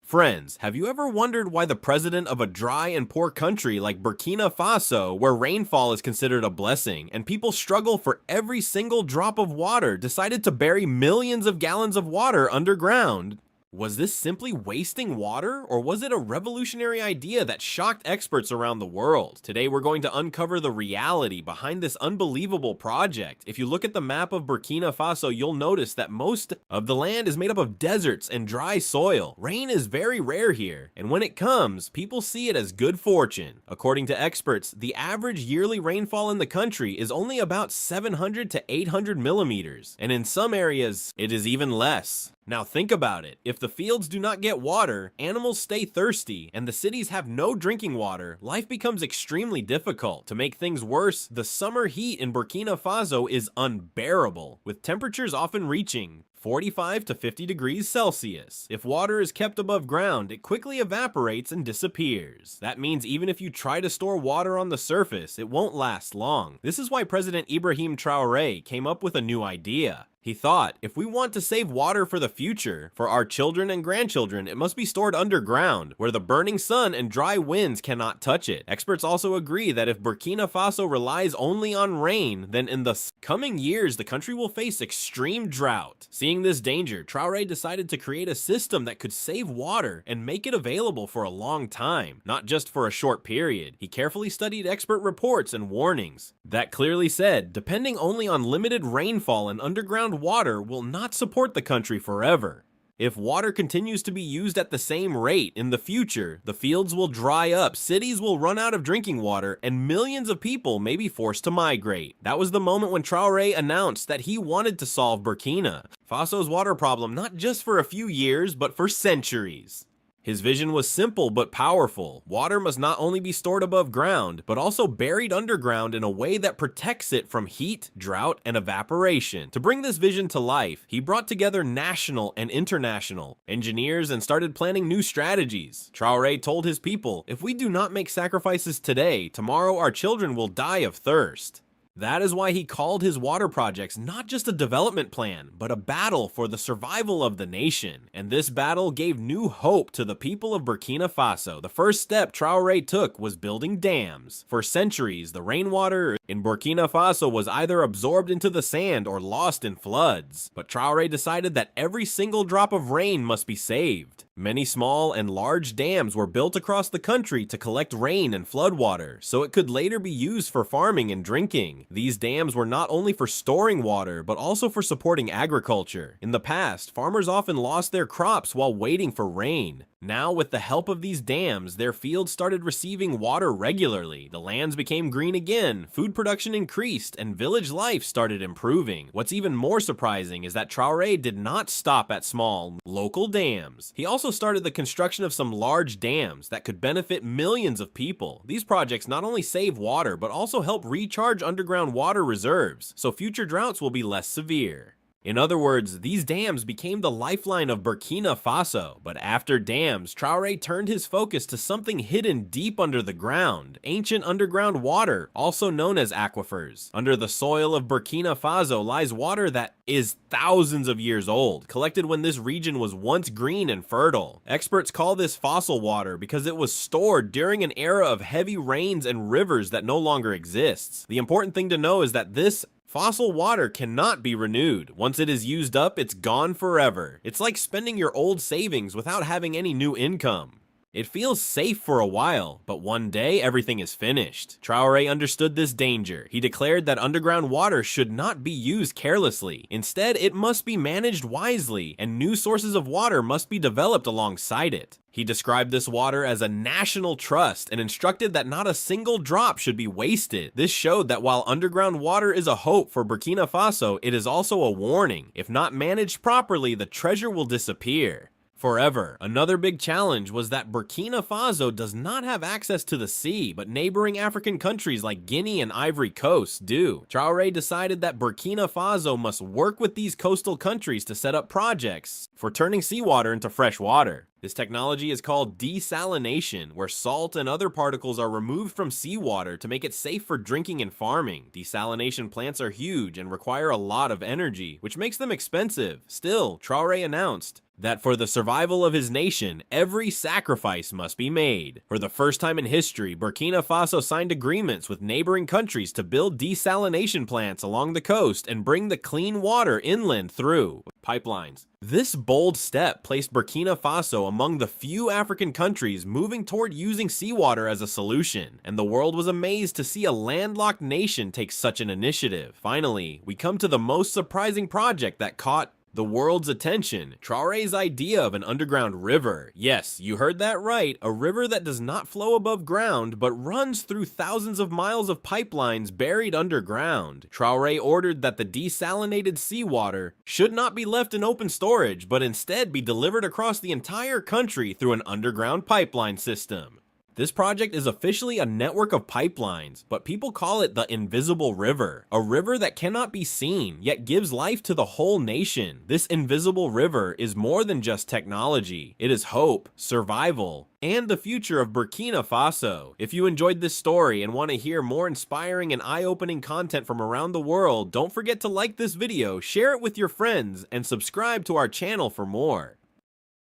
Friends, have you ever wondered why the president of a dry and poor country like Burkina Faso, where rainfall is considered a blessing and people struggle for every single drop of water, decided to bury millions of gallons of water underground? Was this simply wasting water, or was it a revolutionary idea that shocked experts around the world? Today we're going to uncover the reality behind this unbelievable project. If you look at the map of Burkina Faso, you'll notice that most of the land is made up of deserts and dry soil. Rain is very rare here, and when it comes, people see it as good fortune. According to experts, the average yearly rainfall in the country is only about 700 to 800 millimeters, and in some areas, it is even less. Now think about it. If the fields do not get water, animals stay thirsty, and the cities have no drinking water, life becomes extremely difficult. To make things worse, the summer heat in Burkina Faso is unbearable, with temperatures often reaching 45 to 50 degrees Celsius. If water is kept above ground, it quickly evaporates and disappears. That means even if you try to store water on the surface, it won't last long. This is why President Ibrahim Traoré came up with a new idea. He thought, if we want to save water for the future, for our children and grandchildren, it must be stored underground, where the burning sun and dry winds cannot touch it. Experts also agree that if Burkina Faso relies only on rain, then in the coming years, the country will face extreme drought. Seeing this danger, Traoré decided to create a system that could save water and make it available for a long time, not just for a short period. He carefully studied expert reports and warnings that clearly said, depending only on limited rainfall and underground water will not support the country forever. If water continues to be used at the same rate in the future, the fields will dry up, cities will run out of drinking water, and millions of people may be forced to migrate. That was the moment when Traoré announced that he wanted to solve Burkina Faso's water problem not just for a few years, but for centuries. His vision was simple but powerful. Water must not only be stored above ground, but also buried underground in a way that protects it from heat, drought, and evaporation. To bring this vision to life, he brought together national and international engineers and started planning new strategies. Traoré told his people, if we do not make sacrifices today, tomorrow our children will die of thirst. That is why he called his water projects not just a development plan, but a battle for the survival of the nation. And this battle gave new hope to the people of Burkina Faso. The first step Traoré took was building dams. For centuries, the rainwater in Burkina Faso was either absorbed into the sand or lost in floods. But Traoré decided that every single drop of rain must be saved. Many small and large dams were built across the country to collect rain and floodwater, so it could later be used for farming and drinking. These dams were not only for storing water, but also for supporting agriculture. In the past, farmers often lost their crops while waiting for rain. Now, with the help of these dams, their fields started receiving water regularly. The lands became green again, food production increased, and village life started improving. What's even more surprising is that Traoré did not stop at small, local dams. He also started the construction of some large dams that could benefit millions of people. These projects not only save water, but also help recharge underground water reserves, so future droughts will be less severe. In other words, these dams became the lifeline of Burkina Faso. But after dams, Traoré turned his focus to something hidden deep under the ground: ancient underground water, also known as aquifers. Under the soil of Burkina Faso lies water that is thousands of years old, collected when this region was once green and fertile. Experts call this fossil water because it was stored during an era of heavy rains and rivers that no longer exists. The important thing to know is that this fossil water cannot be renewed. Once it is used up, it's gone forever. It's like spending your old savings without having any new income. It feels safe for a while, but one day everything is finished. Traoré understood this danger. He declared that underground water should not be used carelessly. Instead, it must be managed wisely, and new sources of water must be developed alongside it. He described this water as a national trust and instructed that not a single drop should be wasted. This showed that while underground water is a hope for Burkina Faso, it is also a warning. If not managed properly, the treasure will disappear forever. Another big challenge was that Burkina Faso does not have access to the sea, but neighboring African countries like Guinea and Ivory Coast do. Traoré decided that Burkina Faso must work with these coastal countries to set up projects for turning seawater into fresh water. This technology is called desalination, where salt and other particles are removed from seawater to make it safe for drinking and farming. Desalination plants are huge and require a lot of energy, which makes them expensive. Still, Traoré announced, that for the survival of his nation, every sacrifice must be made. For the first time in history, Burkina Faso signed agreements with neighboring countries to build desalination plants along the coast and bring the clean water inland through pipelines. This bold step placed Burkina Faso among the few African countries moving toward using seawater as a solution, and the world was amazed to see a landlocked nation take such an initiative. Finally, we come to the most surprising project that caught the world's attention: Traoré's idea of an underground river. Yes, you heard that right, a river that does not flow above ground, but runs through thousands of miles of pipelines buried underground. Traoré ordered that the desalinated seawater should not be left in open storage, but instead be delivered across the entire country through an underground pipeline system. This project is officially a network of pipelines, but people call it the Invisible River, a river that cannot be seen, yet gives life to the whole nation. This invisible river is more than just technology. It is hope, survival, and the future of Burkina Faso. If you enjoyed this story and want to hear more inspiring and eye-opening content from around the world, don't forget to like this video, share it with your friends, and subscribe to our channel for more.